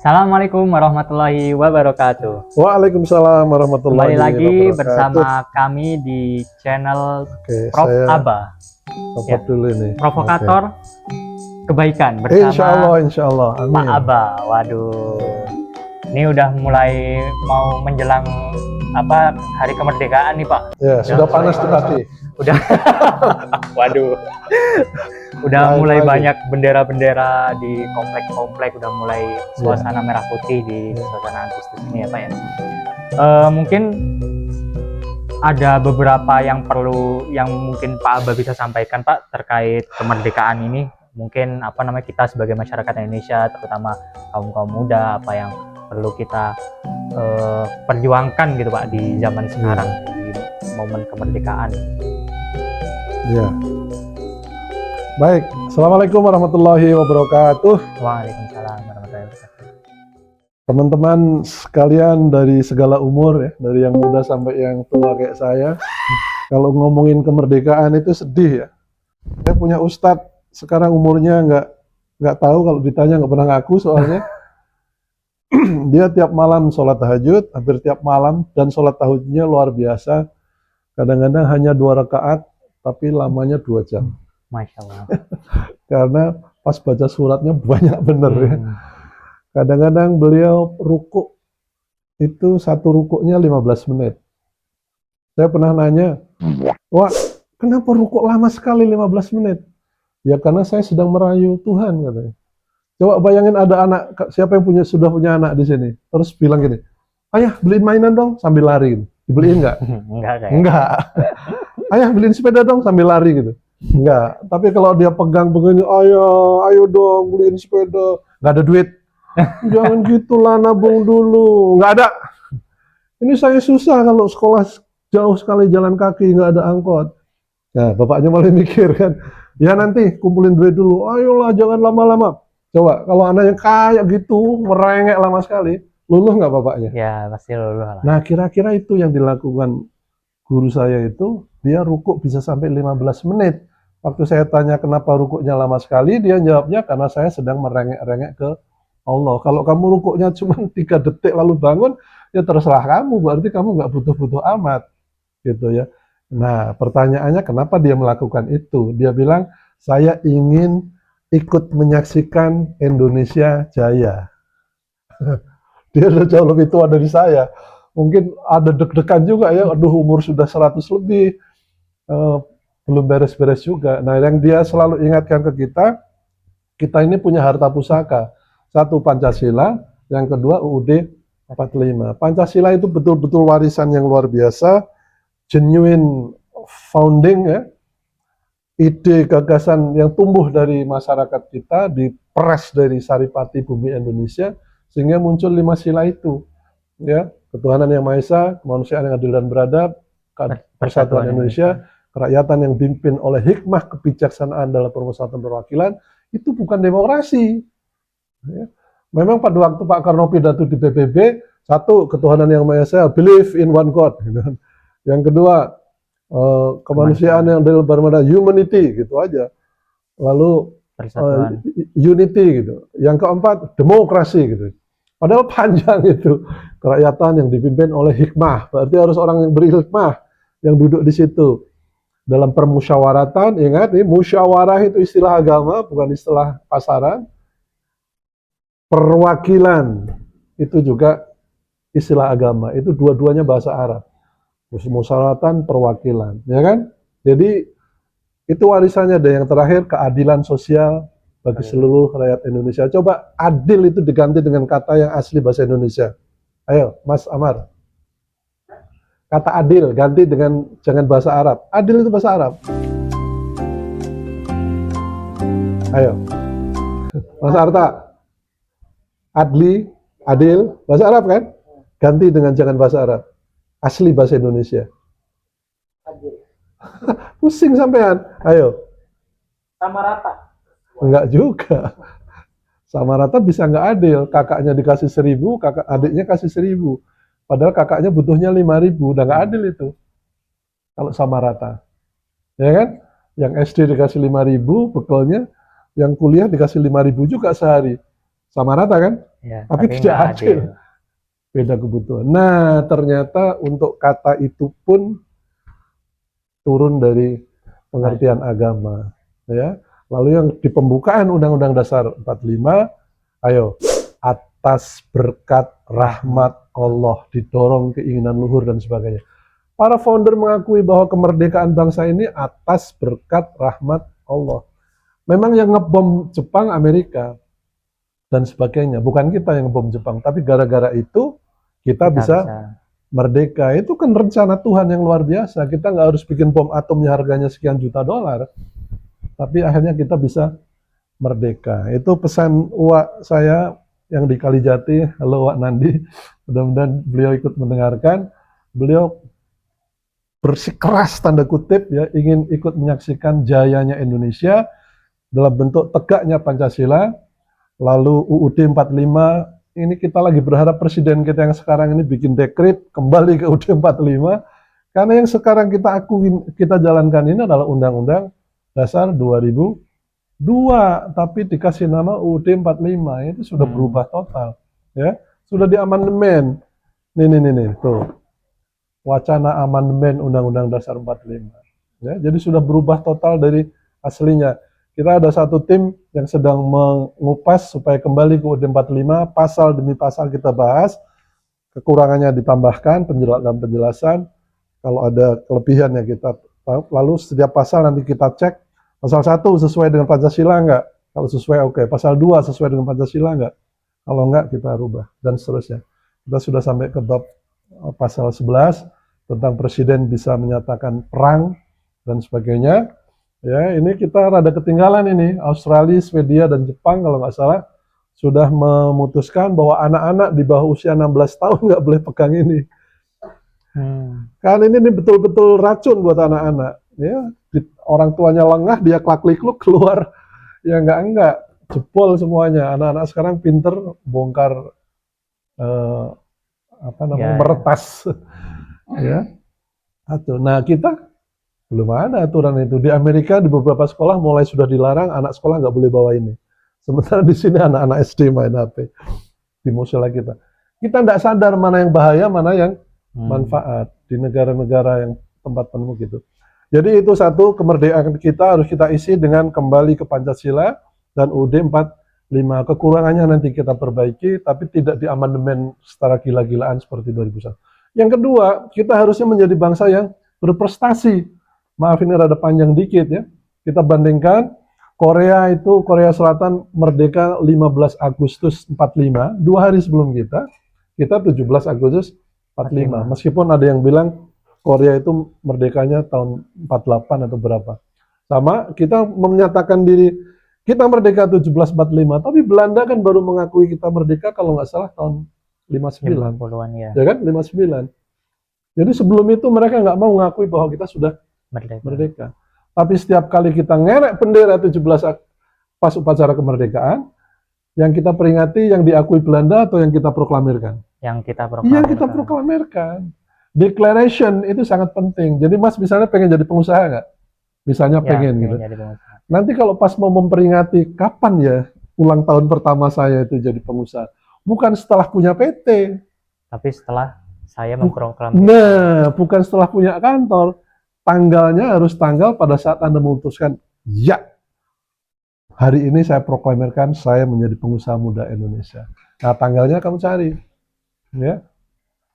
Assalamualaikum warahmatullahi wabarakatuh. Waalaikumsalam warahmatullahi Kembali lagi wabarakatuh. bersama kami di channel Oke, Prof. saya Aba, support ya. dulu nih. Provokator kebaikan Oke. bersama Insya Allah, amin. Pak Aba. Waduh, ini udah mulai mau menjelang hari kemerdekaan nih Pak. Ya, sudah panas tuh hati. Udah, waduh, udah mulai banyak bendera-bendera di komplek-komplek, udah mulai suasana merah putih di suasana Agustus ini ya Pak ya. Mungkin ada beberapa yang mungkin Pak Aba bisa sampaikan Pak terkait kemerdekaan ini. Mungkin kita sebagai masyarakat Indonesia, terutama kaum muda, apa yang perlu kita perjuangkan gitu Pak di zaman sekarang, di momen kemerdekaan. Ya. Baik, Assalamualaikum warahmatullahi wabarakatuh. Waalaikumsalam warahmatullahi wabarakatuh. Teman-teman sekalian dari segala umur ya, dari yang muda sampai yang tua kayak saya. Kalau ngomongin kemerdekaan itu sedih ya. Saya punya ustadz sekarang umurnya nggak tahu, kalau ditanya nggak pernah ngaku soalnya. Dia tiap malam sholat tahajud, hampir tiap malam, dan sholat tahajudnya luar biasa. Kadang-kadang hanya 2 rakaat, tapi lamanya 2 jam. Masya Allah. Karena pas baca suratnya banyak bener ya. Kadang-kadang beliau rukuk, itu satu rukuknya 15 menit. Saya pernah nanya, wah kenapa rukuk lama sekali 15 menit? Ya karena saya sedang merayu Tuhan katanya. Coba bayangin ada anak, siapa yang sudah punya anak di sini, terus bilang gini, ayah beliin mainan dong sambil lari gitu. Dibeliin nggak? Enggak. Ayah beliin sepeda dong sambil lari gitu. Enggak. Tapi kalau dia pegang begini, ayo dong beliin sepeda, nggak ada duit. Jangan gitulah, nabung dulu. Nggak ada. Ini saya susah kalau sekolah jauh sekali jalan kaki, nggak ada angkot. Nah, bapaknya malah mikir kan, ya nanti kumpulin duit dulu. Ayolah, jangan lama-lama. Coba kalau anak yang kayak gitu merengek lama sekali, luluh nggak bapaknya? Ya pasti luluh lah. Nah kira-kira itu yang dilakukan guru saya itu, dia rukuk bisa sampai 15 menit. Waktu saya tanya kenapa rukuknya lama sekali, dia jawabnya karena saya sedang merengek-rengek ke Allah. Kalau kamu rukuknya cuma 3 detik lalu bangun, ya terserah kamu, berarti kamu nggak butuh-butuh amat, gitu ya. Nah pertanyaannya kenapa dia melakukan itu? Dia bilang, saya ingin ikut menyaksikan Indonesia jaya. Dia udah jauh lebih tua dari saya. Mungkin ada deg-degan juga ya, aduh umur sudah 100 lebih, belum beres-beres juga. Nah yang dia selalu ingatkan ke kita ini punya harta pusaka. 1 Pancasila, yang kedua UUD 45. Pancasila itu betul-betul warisan yang luar biasa, genuine founding ya, ide gagasan yang tumbuh dari masyarakat kita, diperes dari Saripati Bumi Indonesia, sehingga muncul 5 sila itu, ya, ketuhanan yang Maha Esa, kemanusiaan yang adil dan beradab, persatuan Indonesia, kerakyatan yang dipimpin oleh hikmah kebijaksanaan dalam permusyawaratan perwakilan. Itu bukan demokrasi. Ya. Memang pada waktu Pak Karno pidato di PBB, 1 ketuhanan yang Maha Esa, believe in one God. Yang kedua, kemanusiaan yang adil dan beradab, humanity, gitu aja. Lalu unity gitu. Yang keempat, demokrasi gitu. Padahal panjang itu. Kerakyatan yang dipimpin oleh hikmah. Berarti harus orang yang berhikmah yang duduk di situ. Dalam permusyawaratan, ingat nih, musyawarah itu istilah agama, bukan istilah pasaran. Perwakilan itu juga istilah agama. Itu dua-duanya bahasa Arab. Musyawaratan, perwakilan, ya kan? Jadi itu warisannya. Dan yang terakhir, keadilan sosial bagi seluruh rakyat Indonesia. Coba adil itu diganti dengan kata yang asli bahasa Indonesia. Ayo, Mas Amar. Kata adil ganti dengan jangan bahasa Arab. Adil itu bahasa Arab. Ayo. Mas Arta. Adli, adil, bahasa Arab kan? Ganti dengan jangan bahasa Arab. Asli bahasa Indonesia. Adil. Pusing sampean. Ayo. Sama rata. Enggak juga. Sama rata bisa nggak adil. Kakaknya dikasih 1.000, kakak adiknya kasih 1.000. Padahal kakaknya butuhnya 5.000. Udah nggak adil itu. Kalau sama rata. Ya kan? Yang SD dikasih 5.000 bekalnya, yang kuliah dikasih 5.000 juga sehari. Sama rata kan? Ya, tapi tidak nggak adil. Beda kebutuhan. Nah, ternyata untuk kata itu pun turun dari pengertian agama, ya. Lalu yang di pembukaan Undang-Undang Dasar 45, ayo, atas berkat rahmat Allah, didorong keinginan luhur dan sebagainya. Para founder mengakui bahwa kemerdekaan bangsa ini atas berkat rahmat Allah. Memang yang ngebom Jepang Amerika dan sebagainya, bukan kita yang ngebom Jepang, tapi gara-gara itu kita bisa merdeka. Itu kan rencana Tuhan yang luar biasa. Kita nggak harus bikin bom atomnya harganya sekian juta dolar, tapi akhirnya kita bisa merdeka. Itu pesan Uwak saya yang di Kalijati. Halo Uwak Nandi, mudah-mudahan beliau ikut mendengarkan. Beliau bersikeras tanda kutip ya, ingin ikut menyaksikan jayanya Indonesia dalam bentuk tegaknya Pancasila. Lalu UUD 45, ini kita lagi berharap presiden kita yang sekarang ini bikin dekret kembali ke UUD 45, karena yang sekarang kita akuin, kita jalankan ini adalah Undang-Undang Dasar 2002, tapi dikasih nama UUD 45, itu sudah berubah total, ya, sudah diamandemen, nih, tuh, wacana amandemen Undang-Undang Dasar 45, ya, jadi sudah berubah total dari aslinya. Kita ada satu tim yang sedang mengupas supaya kembali ke UUD 45, pasal demi pasal kita bahas, kekurangannya ditambahkan, penjelasan, kalau ada kelebihan ya kita tahu, lalu setiap pasal nanti kita cek, pasal 1 sesuai dengan Pancasila enggak, kalau sesuai oke, pasal 2 sesuai dengan Pancasila enggak, kalau enggak kita rubah, dan seterusnya. Kita sudah sampai ke bab pasal 11, tentang presiden bisa menyatakan perang, dan sebagainya. Ya, ini kita rada ketinggalan ini. Australia, Swedia, dan Jepang kalau nggak salah sudah memutuskan bahwa anak-anak di bawah usia 16 tahun nggak boleh pegang ini. Karena ini betul-betul racun buat anak-anak. Ya, orang tuanya lengah, dia klak-klik-kluk keluar. Ya enggak, jebol semuanya. Anak-anak sekarang pinter bongkar meretas. Ya. Nah, kita belum ada aturan itu. Di Amerika di beberapa sekolah mulai sudah dilarang anak sekolah nggak boleh bawa ini. Sementara di sini anak-anak SD main HP di musola kita. Kita nggak sadar mana yang bahaya, mana yang manfaat di negara-negara yang tempat penuh gitu. Jadi itu satu, kemerdekaan kita harus kita isi dengan kembali ke Pancasila dan UUD 45. Kekurangannya nanti kita perbaiki, tapi tidak diamandemen secara gila-gilaan seperti 2001. Yang kedua, kita harusnya menjadi bangsa yang berprestasi. Maaf ini rada panjang dikit ya. Kita bandingkan Korea Selatan merdeka 15 Agustus 45, 2 hari sebelum kita 17 Agustus 45. Meskipun ada yang bilang Korea itu merdekanya tahun 48 atau berapa. Sama, kita menyatakan diri kita merdeka 1745, tapi Belanda kan baru mengakui kita merdeka kalau nggak salah tahun 59. 50-an ya. Ya kan, 59. Jadi sebelum itu mereka nggak mau mengakui bahwa kita sudah merdeka. Tapi setiap kali kita ngerek bendera 17 pas upacara kemerdekaan, yang kita peringati yang diakui Belanda atau yang kita proklamirkan? Yang kita proklamirkan. Yang kita proklamirkan. Declaration itu sangat penting. Jadi Mas misalnya pengen jadi pengusaha nggak? Misalnya ya, pengen gitu. Nanti kalau pas mau memperingati kapan ya ulang tahun pertama saya itu jadi pengusaha, bukan setelah punya PT, tapi setelah saya memproklamirkan. Nah, bukan setelah punya kantor. Tanggalnya harus tanggal pada saat Anda memutuskan, ya, hari ini saya proklamirkan saya menjadi pengusaha muda Indonesia. Nah, tanggalnya kamu cari. Ya.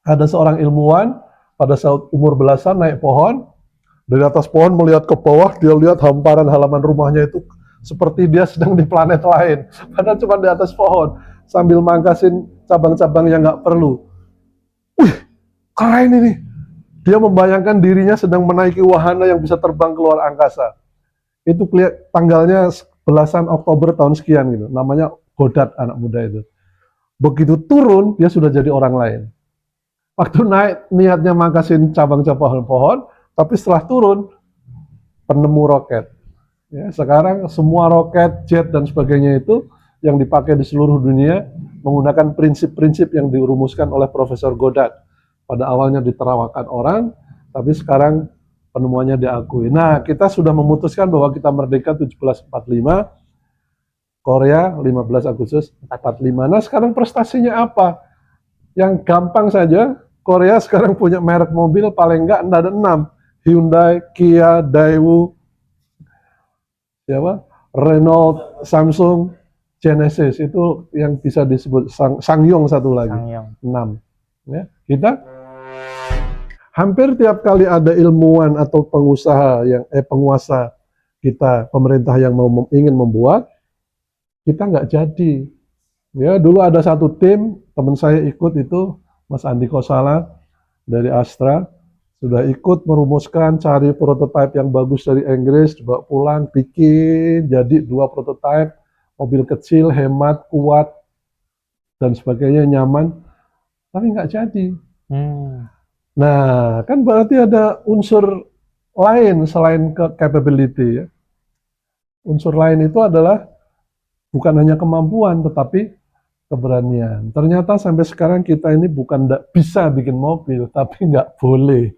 Ada seorang ilmuwan pada saat umur belasan naik pohon, dari atas pohon melihat ke bawah, dia lihat hamparan halaman rumahnya itu seperti dia sedang di planet lain. Padahal cuma di atas pohon, sambil mangkasin cabang-cabang yang nggak perlu. Wih, keren ini. Dia membayangkan dirinya sedang menaiki wahana yang bisa terbang keluar angkasa. Itu tanggalnya belasan Oktober tahun sekian gitu. Namanya Goddard, anak muda itu. Begitu turun, dia sudah jadi orang lain. Waktu naik, niatnya mangkasin cabang-cabang pohon, tapi setelah turun, penemu roket. Ya, sekarang semua roket, jet, dan sebagainya itu yang dipakai di seluruh dunia menggunakan prinsip-prinsip yang dirumuskan oleh Profesor Goddard. Pada awalnya diterawakan orang, tapi sekarang penemuannya diakui. Nah, kita sudah memutuskan bahwa kita merdeka 1745. Korea 15 Agustus 45. Nah sekarang prestasinya apa? Yang gampang saja, Korea sekarang punya merek mobil paling enggak ada 6. Hyundai, Kia, Daewoo, siapa? Renault, Samsung, Genesis, itu yang bisa disebut Sangyong satu lagi. Sangyong. 6. Ya, kita hampir tiap kali ada ilmuwan atau pengusaha penguasa kita, pemerintah yang ingin membuat, kita nggak jadi. Ya, dulu ada satu tim, teman saya ikut itu, Mas Andi Kosala dari Astra, sudah ikut merumuskan, cari prototipe yang bagus dari Inggris, dibawa pulang, bikin, jadi 2 prototipe, mobil kecil, hemat, kuat, dan sebagainya, nyaman, tapi nggak jadi. Nah, kan berarti ada unsur lain selain capability, ya. Unsur lain itu adalah bukan hanya kemampuan, tetapi keberanian. Ternyata sampai sekarang kita ini bukan nggak bisa bikin mobil, tapi nggak boleh.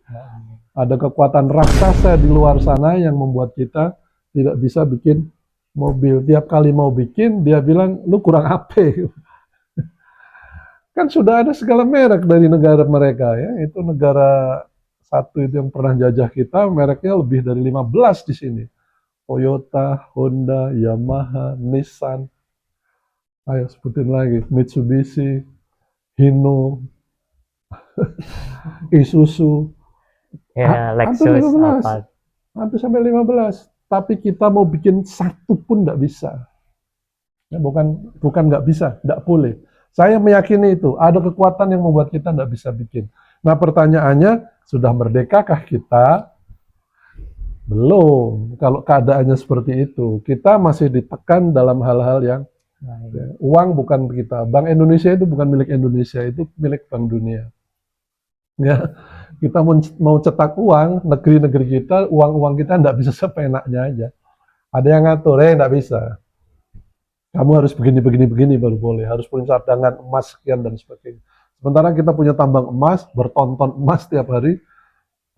Ada kekuatan raksasa di luar sana yang membuat kita tidak bisa bikin mobil. Tiap kali mau bikin, dia bilang, lu kurang AP. Kan sudah ada segala merek dari negara mereka, ya. Itu negara satu itu yang pernah jajah kita, mereknya lebih dari 15 di sini. Toyota, Honda, Yamaha, Nissan, ayo sebutin lagi, Mitsubishi, Hino, Isuzu, Ya, hampir Lexus, 15, Alphard. hampir sampai 15. Tapi kita mau bikin satu pun nggak bisa. Ya, bukan nggak bisa, nggak boleh. Saya meyakini itu, ada kekuatan yang membuat kita nggak bisa bikin. Nah pertanyaannya, sudah merdekakah kita? Belum. Kalau keadaannya seperti itu, kita masih ditekan dalam hal-hal yang uang bukan kita. Bank Indonesia itu bukan milik Indonesia, itu milik Bank Dunia. Ya, kita mau cetak uang, negeri-negeri kita, uang-uang kita nggak bisa seenaknya aja. Ada yang ngatur, nggak bisa. Kamu harus begini baru boleh. Harus punya cadangan emas sekian dan sebagainya. Sementara kita punya tambang emas, bertonton emas tiap hari,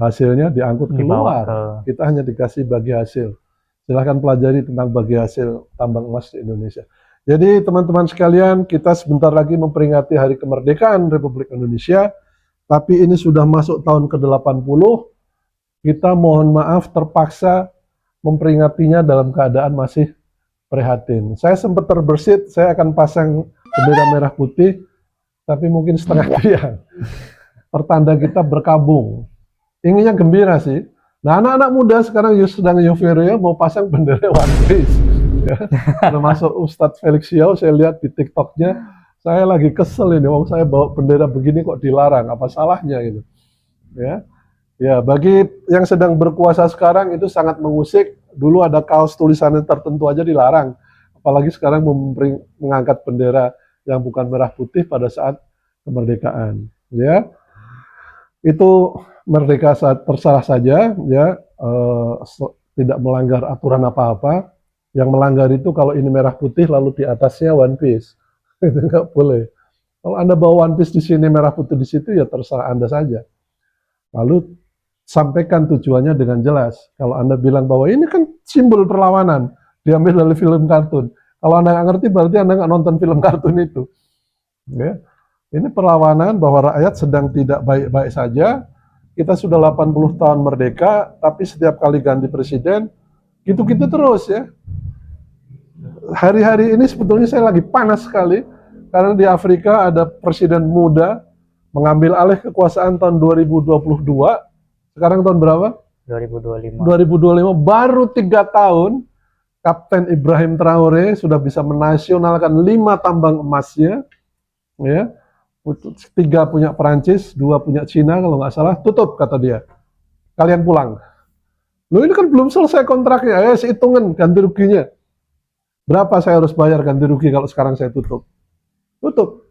hasilnya diangkut keluar. Kita hanya dikasih bagi hasil. Silahkan pelajari tentang bagi hasil tambang emas di Indonesia. Jadi teman-teman sekalian, kita sebentar lagi memperingati Hari Kemerdekaan Republik Indonesia, tapi ini sudah masuk tahun ke-80, kita mohon maaf terpaksa memperingatinya dalam keadaan masih prihatin. Saya sempat terbersit, saya akan pasang bendera merah putih, tapi mungkin setengah tiang. Pertanda kita berkabung. Inginnya gembira sih. Nah, anak-anak muda sekarang sedang euforia mau pasang bendera One Piece. Ya. Termasuk Ustadz Felix Yao, saya lihat di TikToknya, saya lagi kesel ini, saya bawa bendera begini kok dilarang, apa salahnya gitu. Ya, ya bagi yang sedang berkuasa sekarang itu sangat mengusik. Dulu ada kaos tulisannya tertentu aja dilarang, apalagi sekarang mengangkat bendera yang bukan merah putih pada saat kemerdekaan. Ya, itu merdeka saat terserah saja, ya, tidak melanggar aturan apa-apa. Yang melanggar itu kalau ini merah putih lalu di atasnya One Piece, itu nggak boleh. Kalau Anda bawa One Piece di sini merah putih di situ ya terserah Anda saja. Lalu sampaikan tujuannya dengan jelas. Kalau Anda bilang bahwa ini kan simbol perlawanan, diambil dari film kartun. Kalau Anda nggak ngerti berarti Anda nggak nonton film kartun itu. Ya. Ini perlawanan bahwa rakyat sedang tidak baik-baik saja. Kita sudah 80 tahun merdeka, tapi setiap kali ganti presiden, gitu-gitu terus ya. Hari-hari ini sebetulnya saya lagi panas sekali, karena di Afrika ada presiden muda, mengambil alih kekuasaan tahun 2022, sekarang tahun berapa? 2025. 2025, baru 3 tahun, Kapten Ibrahim Traore sudah bisa menasionalkan 5 tambang emasnya, ya. 3 punya Perancis, 2 punya Cina kalau nggak salah, tutup kata dia. Kalian pulang. Loh ini kan belum selesai kontraknya, ayo hitungan ganti ruginya. Berapa saya harus bayar ganti rugi kalau sekarang saya tutup? Tutup.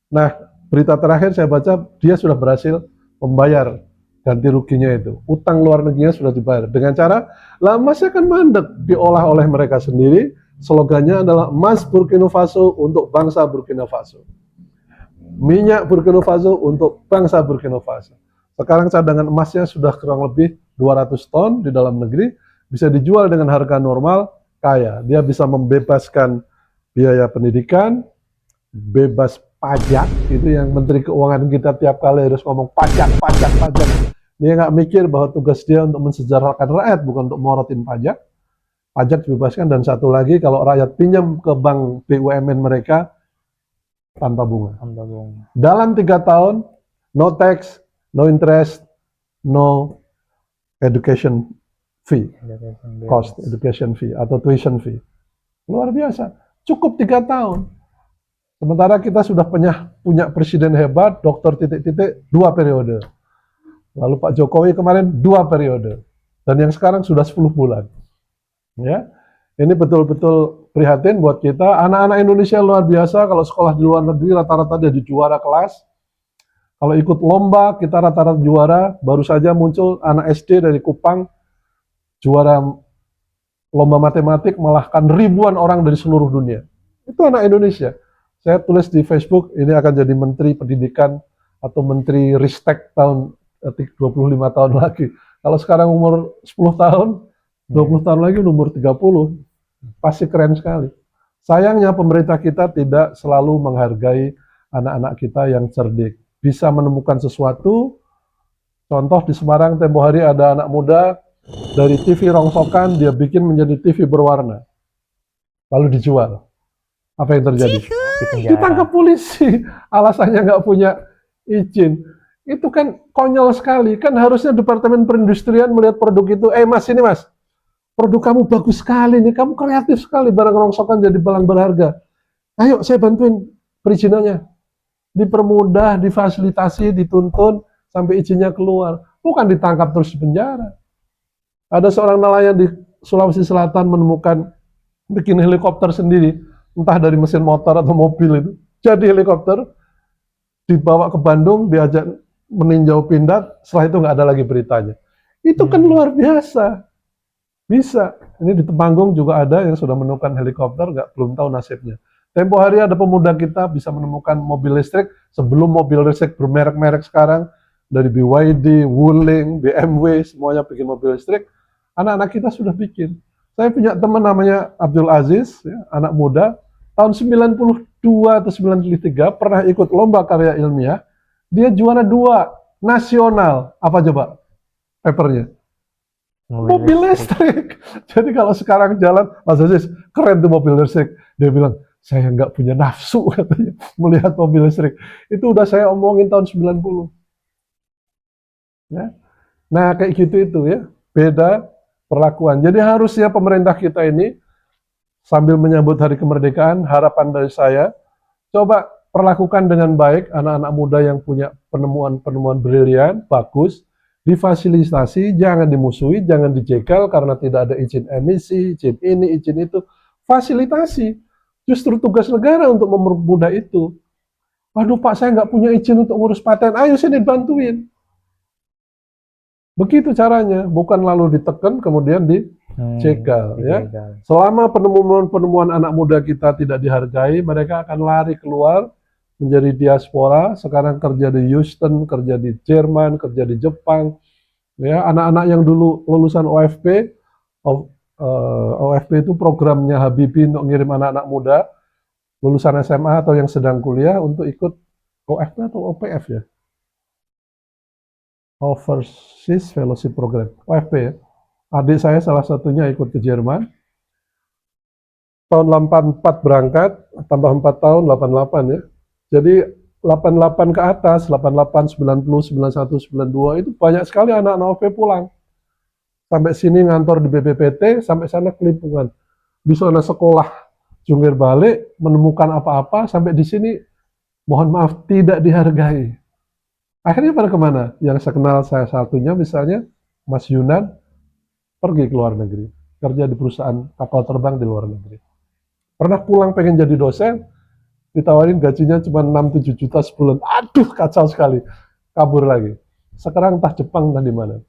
Nah, berita terakhir saya baca, dia sudah berhasil membayar ganti ruginya itu. Utang luar negerinya sudah dibayar. Dengan cara, lah emasnya kan mandek, diolah oleh mereka sendiri. Slogannya adalah emas Burkina Faso untuk bangsa Burkina Faso. Minyak Burkina Faso untuk bangsa Burkina Faso. Sekarang cadangan emasnya sudah kurang lebih 200 ton di dalam negeri, bisa dijual dengan harga normal, kaya. Dia bisa membebaskan biaya pendidikan, bebas pajak, itu yang Menteri Keuangan kita tiap kali harus ngomong pajak, pajak, pajak. Dia nggak mikir bahwa tugas dia untuk mensejahterakan rakyat, bukan untuk morotin pajak. Pajak dibebaskan, dan satu lagi, kalau rakyat pinjam ke bank BUMN mereka, tanpa bunga. Tambah bunga. Dalam 3 tahun, no tax, no interest, no education fee, cost education fee atau tuition fee. Luar biasa. Cukup 3 tahun. Sementara kita sudah punya presiden hebat, dokter titik-titik 2 periode. Lalu Pak Jokowi kemarin 2 periode. Dan yang sekarang sudah 10 bulan. Ya. Ini betul-betul prihatin buat kita. Anak-anak Indonesia luar biasa. Kalau sekolah di luar negeri rata-rata jadi juara kelas. Kalau ikut lomba kita rata-rata juara. Baru saja muncul anak SD dari Kupang juara lomba matematik, mengalahkan ribuan orang dari seluruh dunia. Itu anak Indonesia. Saya tulis di Facebook, ini akan jadi Menteri Pendidikan atau Menteri Ristek tahun 25 tahun lagi. Kalau sekarang umur 10 tahun, 20 tahun lagi umur 30, pasti keren sekali. Sayangnya pemerintah kita tidak selalu menghargai anak-anak kita yang cerdik. Bisa menemukan sesuatu. Contoh di Semarang tempo hari ada anak muda dari TV rongsokan dia bikin menjadi TV berwarna. Lalu dijual. Apa yang terjadi? Ditangkap polisi. Alasannya nggak punya izin. Itu kan konyol sekali. Kan harusnya Departemen Perindustrian melihat produk itu, mas ini mas, produk kamu bagus sekali nih, kamu kreatif sekali, barang rongsokan jadi barang berharga. Ayo saya bantuin perizinannya. Dipermudah, difasilitasi, dituntun, sampai izinnya keluar. Bukan ditangkap terus di penjara. Ada seorang nelayan di Sulawesi Selatan menemukan bikin helikopter sendiri, entah dari mesin motor atau mobil itu. Jadi helikopter, dibawa ke Bandung, diajak meninjau pindad, setelah itu nggak ada lagi beritanya. Itu kan luar biasa. Bisa. Ini di Temanggung juga ada yang sudah menemukan helikopter, belum tahu nasibnya. Tempo hari ada pemuda kita bisa menemukan mobil listrik sebelum mobil listrik bermerek-merek sekarang, dari BYD, Wuling, BMW, semuanya bikin mobil listrik. Anak-anak kita sudah bikin. Saya punya teman namanya Abdul Aziz, ya, anak muda, tahun 92 atau 93 pernah ikut lomba karya ilmiah. Dia juara 2 nasional. Apa coba papernya? Mobil listrik. Jadi kalau sekarang jalan, Mas Aziz, keren tuh mobil listrik. Dia bilang, saya nggak punya nafsu katanya melihat mobil listrik. Itu udah saya omongin tahun 90. Ya. Nah kayak gitu itu ya, beda perlakuan. Jadi harusnya pemerintah kita ini sambil menyambut hari kemerdekaan, harapan dari saya, coba perlakukan dengan baik anak-anak muda yang punya penemuan-penemuan brilian, bagus, difasilitasi, jangan dimusuhi, jangan dijegal karena tidak ada izin emisi, izin ini, izin itu. Fasilitasi. Justru tugas negara untuk mempermudah itu. Waduh Pak, saya nggak punya izin untuk ngurus paten, ayo sini bantuin. Begitu caranya, bukan lalu ditekan kemudian dijegal. Ya. Selama penemuan-penemuan anak muda kita tidak dihargai, mereka akan lari keluar menjadi diaspora. Sekarang kerja di Houston, kerja di Jerman, kerja di Jepang. Ya, anak-anak yang dulu lulusan OFP, OFP itu programnya Habibie untuk ngirim anak-anak muda lulusan SMA atau yang sedang kuliah untuk ikut OFP atau OPF ya. Overseas Fellowship Program, OFP ya. Adik saya salah satunya ikut ke Jerman. Tahun 84 berangkat, tambah 4 tahun, 88 ya. Jadi 88 ke atas, 88, 90, 91, 92, itu banyak sekali anak-anak OFP pulang. Sampai sini ngantor di BPPT, sampai sana kelimpungan. Di sana sekolah, jungkir balik, menemukan apa-apa, sampai di sini, mohon maaf, tidak dihargai. Akhirnya pada kemana? Yang saya kenal saya satunya misalnya Mas Yunan pergi ke luar negeri, kerja di perusahaan kapal terbang di luar negeri. Pernah pulang pengen jadi dosen, ditawarin gajinya cuma 6-7 juta sebulan. Aduh kacau sekali, kabur lagi. Sekarang entah Jepang entah di mana.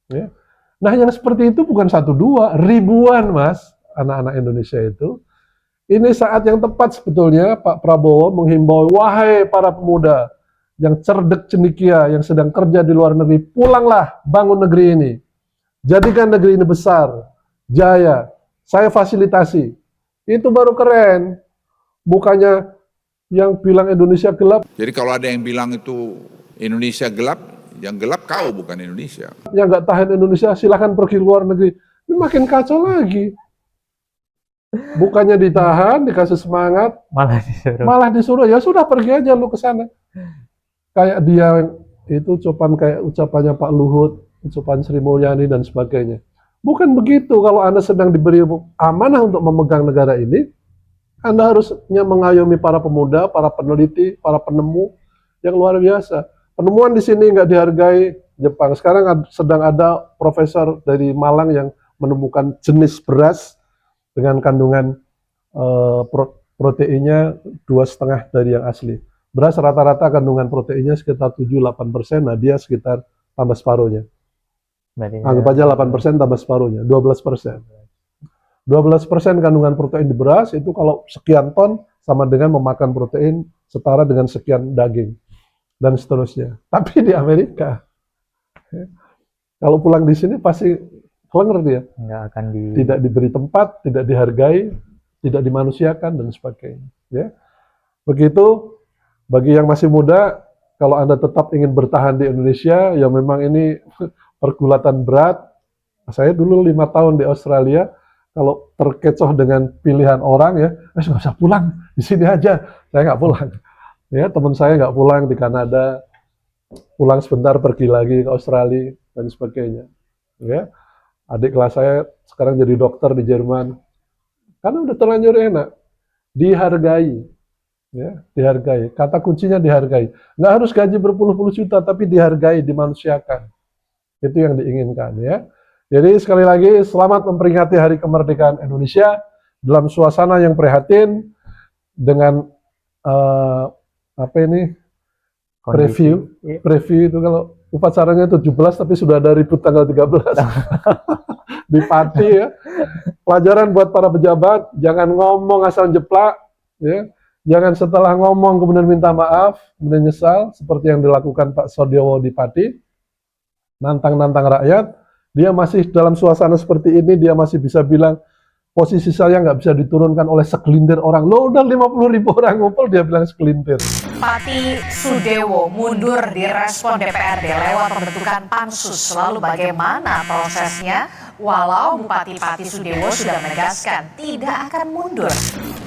Ya. Nah yang seperti itu bukan 1-2, ribuan mas anak-anak Indonesia itu. Ini saat yang tepat sebetulnya Pak Prabowo menghimbau, wahai para pemuda yang cerdik cendekia, yang sedang kerja di luar negeri, pulanglah bangun negeri ini. Jadikan negeri ini besar, jaya, saya fasilitasi. Itu baru keren. Bukannya yang bilang Indonesia gelap, Jadi kalau ada yang bilang itu Indonesia gelap, yang gelap kau bukan Indonesia. yang nggak tahan Indonesia silahkan pergi luar negeri. Ini makin kacau lagi. Bukannya ditahan, dikasih semangat, Malah disuruh. malah disuruh, ya sudah pergi aja lu ke sana. Kayak dia itu kayak ucapannya Pak Luhut, ucapan Sri Mulyani dan sebagainya. Bukan begitu, kalau Anda sedang diberi amanah untuk memegang negara ini, Anda harusnya mengayomi para pemuda, para peneliti, para penemu yang luar biasa. Penemuan di sini nggak dihargai Jepang. Sekarang sedang ada profesor dari Malang yang menemukan jenis beras dengan kandungan proteinnya 2,5 dari yang asli. Beras rata-rata kandungan proteinnya sekitar 7-8%, nah dia sekitar tambah separuhnya. Berarti Anggap aja 8% tambah separuhnya, 12%. 12% kandungan protein di beras itu kalau sekian ton sama dengan memakan protein setara dengan sekian daging dan seterusnya. Tapi di Amerika, kalau pulang di sini pasti klenger dia, nggak akan tidak diberi tempat, tidak dihargai, tidak dimanusiakan dan sebagainya. Ya, begitu bagi yang masih muda, kalau Anda tetap ingin bertahan di Indonesia, ya memang ini pergulatan berat. Saya dulu 5 tahun di Australia, kalau terkecoh dengan pilihan orang ya, nggak usah pulang, di sini aja. Saya nggak pulang. Ya, teman saya nggak pulang di Kanada, pulang sebentar pergi lagi ke Australia dan sebagainya. Ya, adik kelas saya sekarang jadi dokter di Jerman, karena udah terlanjur enak, dihargai. Ya, dihargai. Kata kuncinya dihargai. Nggak harus gaji berpuluh-puluh juta, tapi dihargai, dimanusiakan. Itu yang diinginkan ya. Jadi sekali lagi selamat memperingati Hari Kemerdekaan Indonesia dalam suasana yang prihatin dengan preview itu kalau upacaranya 17 tapi sudah ada ribut tanggal 13 di Pati ya. Pelajaran buat para pejabat, jangan ngomong asal jeplak ya. Jangan setelah ngomong kemudian minta maaf, kemudian nyesal seperti yang dilakukan Pak Sodiowo di Pati. Nantang-nantang rakyat, dia masih dalam suasana seperti ini, dia masih bisa bilang, posisi saya nggak bisa diturunkan oleh segelintir orang. Lo udah 50.000 orang ngumpul, dia bilang segelintir. Pati Sudewo mundur di respon DPRD lewat pembentukan pansus. Lalu bagaimana prosesnya? Walau Bupati Pati Sudewo sudah menegaskan tidak akan mundur.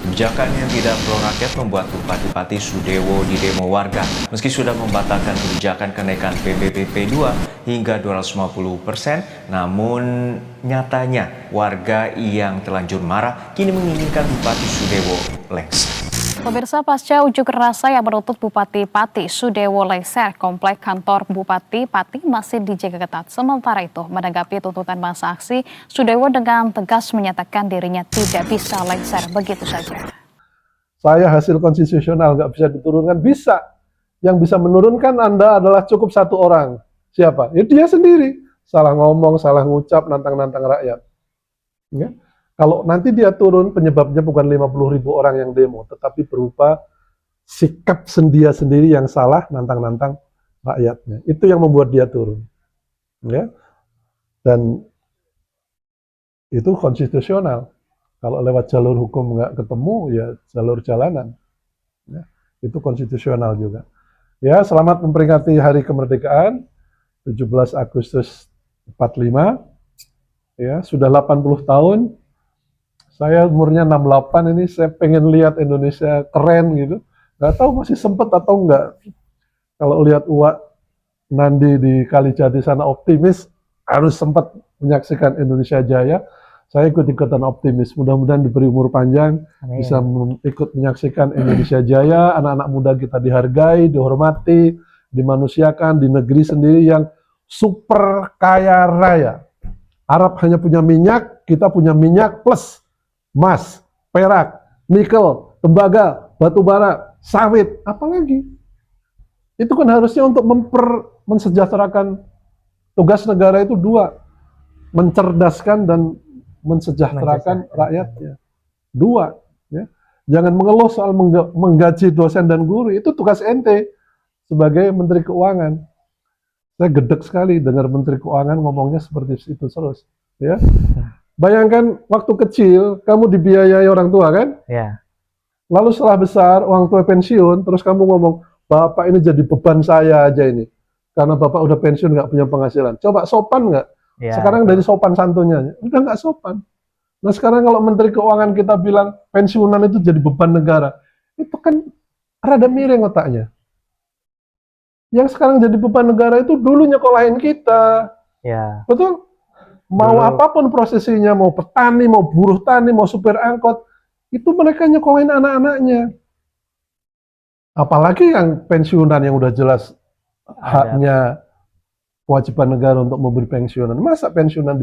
Kebijakan yang tidak pro rakyat membuat Bupati Pati Sudewo didemo warga. Meski sudah membatalkan kebijakan kenaikan PBBP 2 hingga 250%, namun nyatanya warga yang terlanjur marah kini menginginkan Bupati Sudewo lengser. Pemirsa, pasca unjuk rasa yang menuntut Bupati Pati Sudewo lengser, komplek kantor Bupati Pati masih dijaga ketat. Sementara itu, menanggapi tuntutan masa aksi, Sudewo dengan tegas menyatakan dirinya tidak bisa lengser begitu saja. Saya hasil konstitusional nggak bisa diturunkan, bisa. Yang bisa menurunkan Anda adalah cukup satu orang. Siapa? Ya dia sendiri. Salah ngomong, salah ngucap, nantang-nantang rakyat. Ya. Kalau nanti dia turun, penyebabnya bukan 50.000 orang yang demo, tetapi berupa sikap dia sendiri yang salah, nantang-nantang rakyatnya. Itu yang membuat dia turun. Ya. Dan itu konstitusional. Kalau lewat jalur hukum nggak ketemu, ya jalur jalanan. Ya. Itu konstitusional juga. Ya, selamat memperingati Hari Kemerdekaan, 17 Agustus 45. Ya, sudah 80 tahun. Saya umurnya 68 ini, saya pengen lihat Indonesia keren gitu. Nggak tahu masih sempet atau enggak. Kalau lihat Uwak Nandi di Kalijati sana optimis, harus sempat menyaksikan Indonesia Jaya. Saya ikut-ikutan optimis. Mudah-mudahan diberi umur panjang, Amin. bisa ikut menyaksikan Indonesia Jaya. Anak-anak muda kita dihargai, dihormati, dimanusiakan di negeri sendiri yang super kaya raya. Arab hanya punya minyak, kita punya minyak plus emas, perak, nikel, tembaga, batu bara, sawit, apalagi. Itu kan harusnya untuk mensejahterakan. Tugas negara itu dua, mencerdaskan dan mensejahterakan rakyatnya. Dua. Ya. Jangan mengeluh soal menggaji dosen dan guru, itu tugas ente sebagai Menteri Keuangan. Saya gedek sekali dengar Menteri Keuangan ngomongnya seperti itu terus. Ya. Bayangkan waktu kecil, kamu dibiayai orang tua kan? Ya. Lalu setelah besar, uang tua pensiun, terus kamu ngomong, Bapak ini jadi beban saya aja ini. Karena Bapak udah pensiun nggak punya penghasilan. Coba sopan nggak? Ya, Sekarang dari sopan santunnya, udah nggak sopan. Nah sekarang kalau Menteri Keuangan kita bilang pensiunan itu jadi beban negara, itu kan rada miring otaknya. Yang sekarang jadi beban negara itu dulu nyekolahin kita, ya, betul? Mau Dulu. apapun prosesinya, mau petani, mau buruh tani, mau supir angkot, itu mereka nyekolahin anak-anaknya. Apalagi yang pensiunan yang udah jelas haknya kewajiban negara untuk memberi pensiunan. Masa pensiunan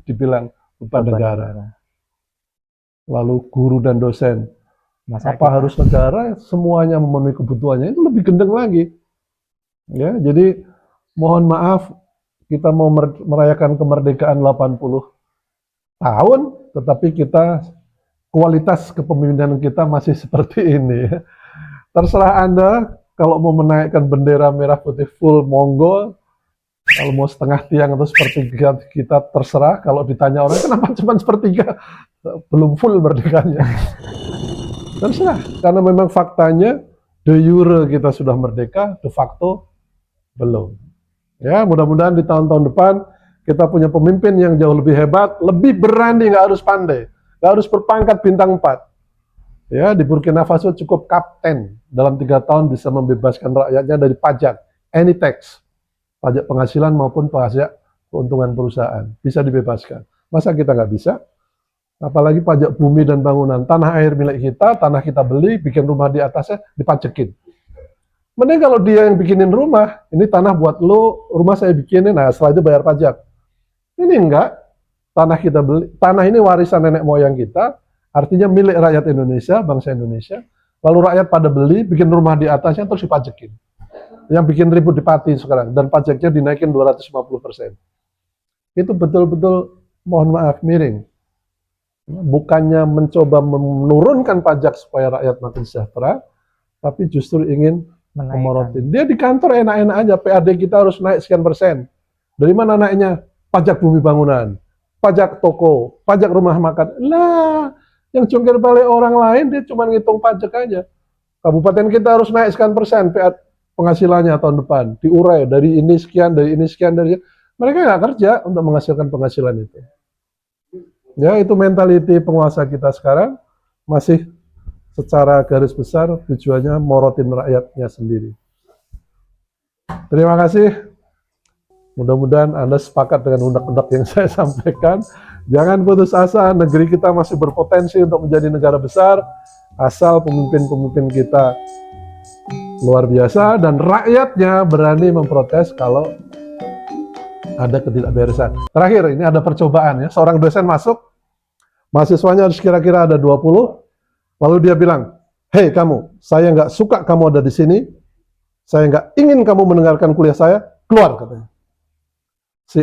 dibilang beban negara? Lalu guru dan dosen. Masa Apa harus negara semuanya memenuhi kebutuhannya? Itu lebih gendeng lagi. Ya, jadi mohon maaf, kita mau merayakan kemerdekaan 80 tahun, tetapi kita kualitas kepemimpinan kita masih seperti ini. Terserah Anda, kalau mau menaikkan bendera merah putih full, monggo. Kalau mau setengah tiang atau sepertiga kita terserah. Kalau ditanya orang, kenapa cuma sepertiga? Belum full merdekanya. Terserah, karena memang faktanya de jure kita sudah merdeka, de facto belum. Ya, mudah-mudahan di tahun-tahun depan kita punya pemimpin yang jauh lebih hebat, lebih berani, nggak harus pandai, nggak harus berpangkat bintang 4. Ya, di Burkina Faso cukup kapten dalam 3 tahun bisa membebaskan rakyatnya dari pajak, any tax, pajak penghasilan maupun pajak keuntungan perusahaan, bisa dibebaskan. Masa kita nggak bisa? Apalagi pajak bumi dan bangunan, tanah air milik kita, tanah kita beli, bikin rumah di atasnya, dipajekin. Mending kalau dia yang bikinin rumah, ini tanah buat lo, rumah saya bikinin, nah setelah itu bayar pajak. Ini enggak, tanah kita beli, tanah ini warisan nenek moyang kita, artinya milik rakyat Indonesia, bangsa Indonesia, lalu rakyat pada beli, bikin rumah di atasnya, terus dipajekin. Yang bikin ribut di Pati sekarang, dan pajaknya dinaikin 250%. Itu betul-betul, mohon maaf, miring. Bukannya mencoba menurunkan pajak supaya rakyat makin sejahtera, tapi justru ingin memorotin. Dia di kantor enak-enak aja, PAD kita harus naik sekian persen. Dari mana naiknya? Pajak bumi bangunan, pajak toko, pajak rumah makan. Lah, yang jungkir balik orang lain, dia cuma ngitung pajak aja. Kabupaten kita harus naik sekian persen penghasilannya tahun depan. Diurai, dari ini sekian, dari ini sekian, dari mereka nggak kerja untuk menghasilkan penghasilan itu. Ya, itu mentaliti penguasa kita sekarang, masih secara garis besar tujuannya morotin rakyatnya sendiri. Terima kasih. Mudah-mudahan Anda sepakat dengan undang-undang yang saya sampaikan. Jangan putus asa, negeri kita masih berpotensi untuk menjadi negara besar, asal pemimpin-pemimpin kita luar biasa dan rakyatnya berani memprotes kalau ada ketidakberesan. Terakhir, ini ada percobaan ya. Seorang dosen masuk, mahasiswanya harus kira-kira ada 20, lalu dia bilang, "Hei kamu, saya nggak suka kamu ada di sini, saya nggak ingin kamu mendengarkan kuliah saya, keluar," katanya.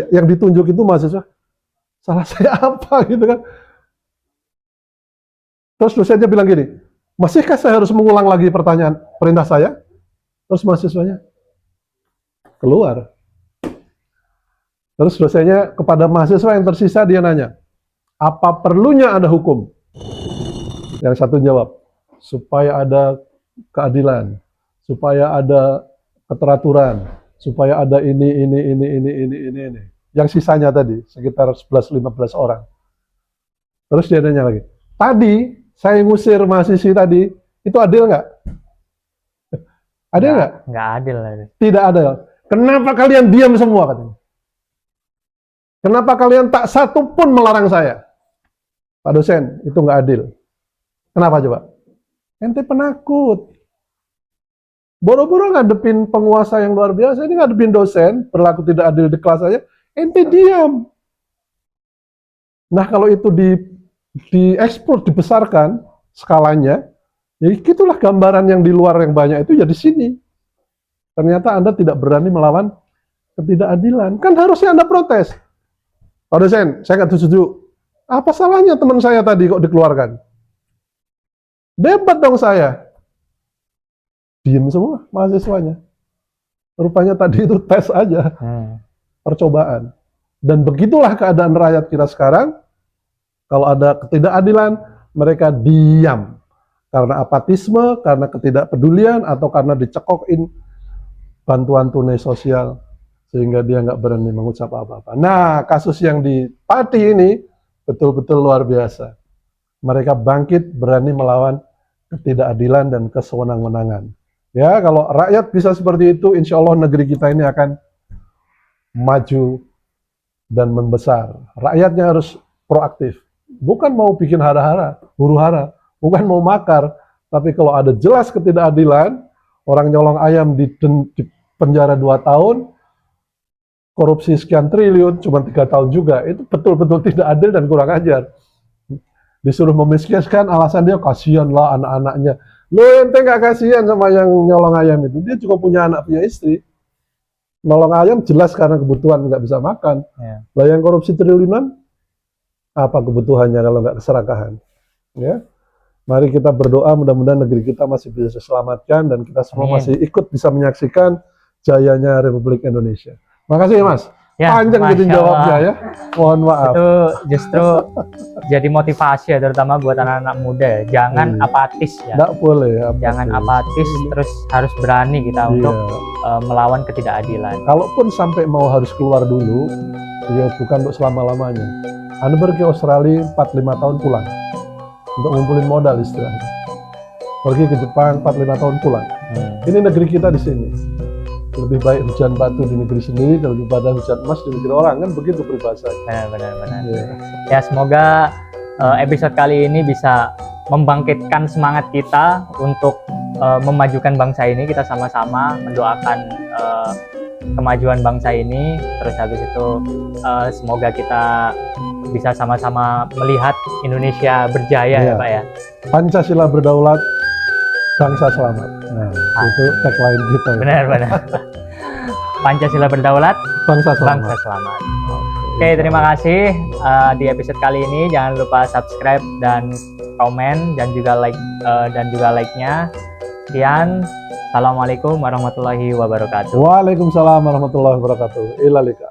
Yang ditunjuk itu mahasiswa, salah saya apa gitu kan. Terus dosennya bilang gini, "Masihkah saya harus mengulang lagi perintah saya?" Terus mahasiswanya keluar. Terus dosennya kepada mahasiswa yang tersisa dia nanya, "Apa perlunya ada hukum?" Yang satu jawab, "Supaya ada keadilan, supaya ada keteraturan, supaya ada ini. Yang sisanya tadi, sekitar 11-15 orang. Terus dia nanya lagi, "Tadi saya ngusir mahasiswi tadi, itu adil nggak?" Adil nggak? Nggak adil. Tidak adil. "Kenapa kalian diam semua?" katanya. "Kenapa kalian tak satu pun melarang saya?" "Pak dosen, itu nggak adil." "Kenapa coba?" "Ente penakut. Boro-boro ngadepin penguasa yang luar biasa, ini ngadepin dosen, berlaku tidak adil di kelas aja, ente diam." Nah kalau itu diekspor, dibesarkan skalanya, ya itulah gambaran yang di luar yang banyak itu ya di sini. Ternyata Anda tidak berani melawan ketidakadilan. Kan harusnya Anda protes. "Pak dosen, saya nggak setuju." "Apa salahnya teman saya tadi kok dikeluarkan?" "Debat dong saya." Diem semua mahasiswanya. Rupanya tadi itu tes aja, percobaan. Dan begitulah keadaan rakyat kita sekarang. Kalau ada ketidakadilan, mereka diam. Karena apatisme, karena ketidakpedulian, atau karena dicekokin bantuan tunai sosial sehingga dia nggak berani mengucap apa-apa. Nah, kasus yang di Pati ini betul-betul luar biasa. Mereka bangkit berani melawan ketidakadilan dan kesewenang-wenangan. Ya, kalau rakyat bisa seperti itu, insya Allah negeri kita ini akan maju dan membesar. Rakyatnya harus proaktif. Bukan mau bikin hara-hara, huru-hara, bukan mau makar, tapi kalau ada jelas ketidakadilan, orang nyolong ayam di penjara 2 tahun, korupsi sekian triliun, cuma 3 tahun juga, itu betul-betul tidak adil dan kurang ajar. Disuruh memiskinkan, alasan dia kasihan lah anak-anaknya. Lu ente nggak kasihan sama yang nyolong ayam itu, dia juga punya anak, punya istri. Nolong ayam jelas karena kebutuhan, nggak bisa makan. Ya. Lah yang korupsi triliunan, apa kebutuhannya kalau nggak keserakahan? Ya. Mari kita berdoa mudah-mudahan negeri kita masih bisa diselamatkan dan kita semua Amin. masih ikut bisa menyaksikan jayanya Republik Indonesia. Makasih Mas. Ya, Panjang gitu Masya jawabnya Allah. ya. Mohon maaf. Itu justru jadi motivasi ya, terutama buat anak-anak muda ya. Jangan Iya. apatis ya. Nggak boleh. Jangan apatis, terus harus berani kita Iya. untuk melawan ketidakadilan. Kalaupun sampai mau harus keluar dulu, ya bukan untuk selama-lamanya. Anda pergi ke Australia 4-5 tahun pulang. Untuk ngumpulin modal istilahnya. Pergi ke Jepang 4-5 tahun pulang. Ini negeri kita di sini. Lebih baik hujan batu di negeri sendiri daripada hujan emas di negeri orang, kan begitu peribahasanya. Benar. Ya. Ya, semoga episode kali ini bisa membangkitkan semangat kita untuk memajukan bangsa ini. Kita sama-sama mendoakan kemajuan bangsa ini. Terus habis itu semoga kita bisa sama-sama melihat Indonesia berjaya ya Iya. Pak ya. Pancasila berdaulat, bangsa selamat. Nah, itu tagline kita. Ya. Benar. Pancasila berdaulat, Bangsa selamat. bangsa selamat. Oke, terima kasih di episode kali ini. Jangan lupa subscribe dan komen dan juga like-nya. Sekian. Assalamualaikum warahmatullahi wabarakatuh. Waalaikumsalam warahmatullahi wabarakatuh. Ilalika.